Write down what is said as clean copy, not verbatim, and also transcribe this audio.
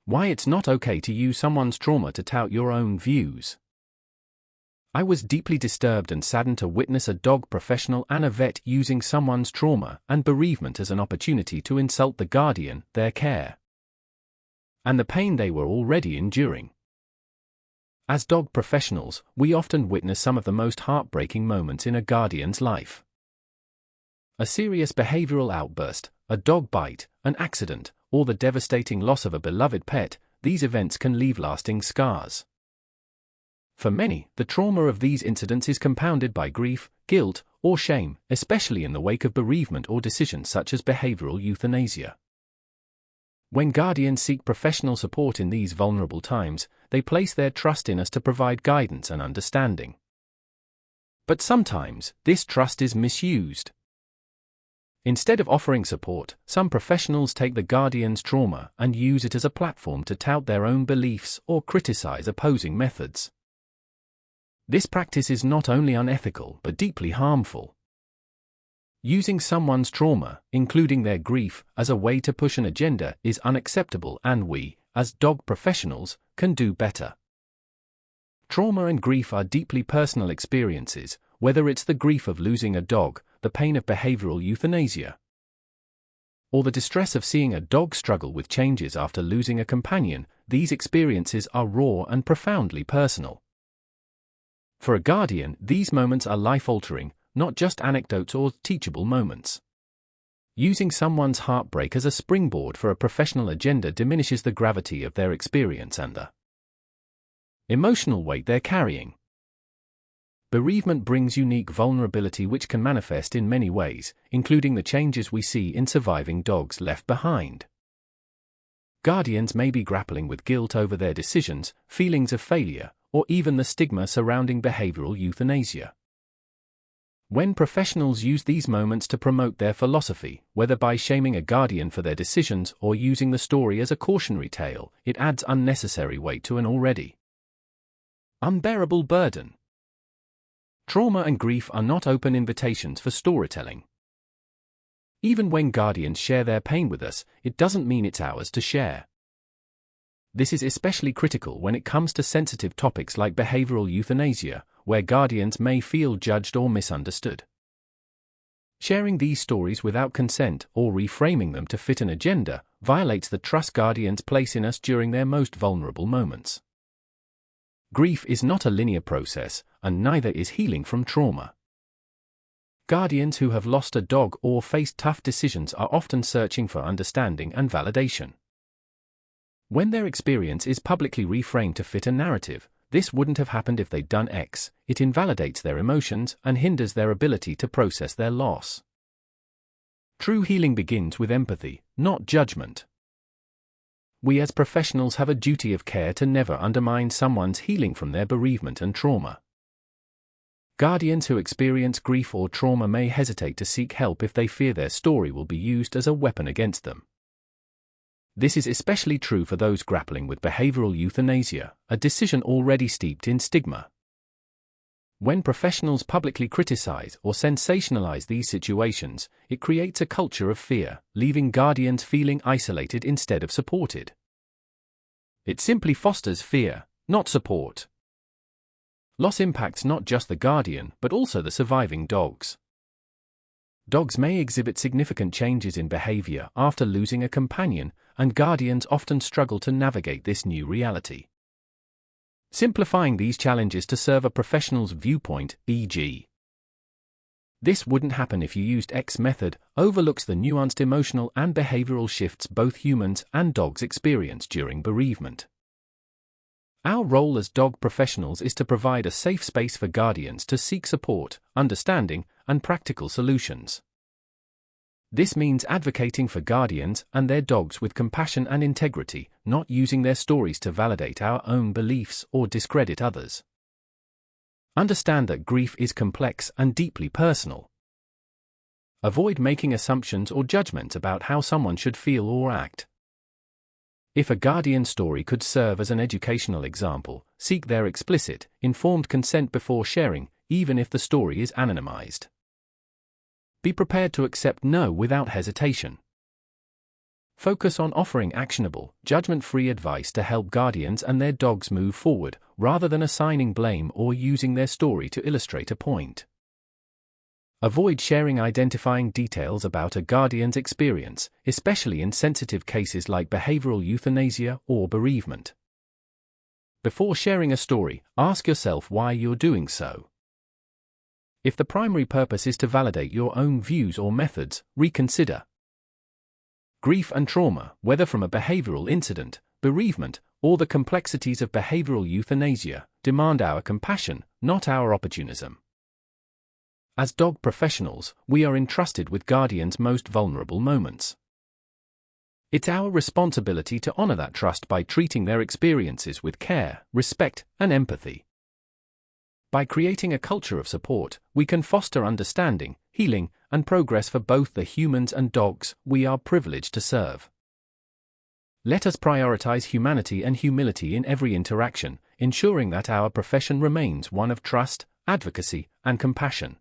Why it's not okay to use someone's trauma to tout your own views. I was deeply disturbed and saddened to witness a dog professional and a vet using someone's trauma and bereavement as an opportunity to insult the guardian, their care, and the pain they were already enduring. As dog professionals, we often witness some of the most heartbreaking moments in a guardian's life. A serious behavioral outburst, a dog bite, an accident, or the devastating loss of a beloved pet, these events can leave lasting scars. For many, the trauma of these incidents is compounded by grief, guilt, or shame, especially in the wake of bereavement or decisions such as behavioral euthanasia. When guardians seek professional support in these vulnerable times, they place their trust in us to provide guidance and understanding. But sometimes, this trust is misused. Instead of offering support, some professionals take the guardian's trauma and use it as a platform to tout their own beliefs or criticize opposing methods. This practice is not only unethical but deeply harmful. Using someone's trauma, including their grief, as a way to push an agenda is unacceptable, and we, as dog professionals, can do better. Trauma and grief are deeply personal experiences, whether it's the grief of losing a dog, the pain of behavioral euthanasia, or the distress of seeing a dog struggle with changes after losing a companion. These experiences are raw and profoundly personal. For a guardian, these moments are life-altering, not just anecdotes or teachable moments. Using someone's heartbreak as a springboard for a professional agenda diminishes the gravity of their experience and the emotional weight they're carrying. Bereavement brings unique vulnerability which can manifest in many ways, including the changes we see in surviving dogs left behind. Guardians may be grappling with guilt over their decisions, feelings of failure, or even the stigma surrounding behavioral euthanasia. When professionals use these moments to promote their philosophy, whether by shaming a guardian for their decisions or using the story as a cautionary tale, it adds unnecessary weight to an already unbearable burden. Trauma and grief are not open invitations for storytelling. Even when guardians share their pain with us, it doesn't mean it's ours to share. This is especially critical when it comes to sensitive topics like behavioral euthanasia, where guardians may feel judged or misunderstood. Sharing these stories without consent or reframing them to fit an agenda violates the trust guardians place in us during their most vulnerable moments. Grief is not a linear process, and neither is healing from trauma. Guardians who have lost a dog or faced tough decisions are often searching for understanding and validation. When their experience is publicly reframed to fit a narrative, this wouldn't have happened if they'd done X, it invalidates their emotions and hinders their ability to process their loss. True healing begins with empathy, not judgment. We as professionals have a duty of care to never undermine someone's healing from their bereavement and trauma. Guardians who experience grief or trauma may hesitate to seek help if they fear their story will be used as a weapon against them. This is especially true for those grappling with behavioral euthanasia, a decision already steeped in stigma. When professionals publicly criticize or sensationalize these situations, it creates a culture of fear, leaving guardians feeling isolated instead of supported. It simply fosters fear, not support. Loss impacts not just the guardian but also the surviving dogs. Dogs may exhibit significant changes in behavior after losing a companion, and guardians often struggle to navigate this new reality. Simplifying these challenges to serve a professional's viewpoint, e.g., "This wouldn't happen if you used X method," overlooks the nuanced emotional and behavioral shifts both humans and dogs experience during bereavement. Our role as dog professionals is to provide a safe space for guardians to seek support, understanding, and practical solutions. This means advocating for guardians and their dogs with compassion and integrity, not using their stories to validate our own beliefs or discredit others. Understand that grief is complex and deeply personal. Avoid making assumptions or judgments about how someone should feel or act. If a guardian's story could serve as an educational example, seek their explicit, informed consent before sharing, even if the story is anonymized. Be prepared to accept no without hesitation. Focus on offering actionable, judgment-free advice to help guardians and their dogs move forward, rather than assigning blame or using their story to illustrate a point. Avoid sharing identifying details about a guardian's experience, especially in sensitive cases like behavioral euthanasia or bereavement. Before sharing a story, ask yourself why you're doing so. If the primary purpose is to validate your own views or methods, reconsider. Grief and trauma, whether from a behavioral incident, bereavement, or the complexities of behavioral euthanasia, demand our compassion, not our opportunism. As dog professionals, we are entrusted with guardians' most vulnerable moments. It's our responsibility to honor that trust by treating their experiences with care, respect, and empathy. By creating a culture of support, we can foster understanding, healing, and progress for both the humans and dogs we are privileged to serve. Let us prioritize humanity and humility in every interaction, ensuring that our profession remains one of trust, advocacy, and compassion.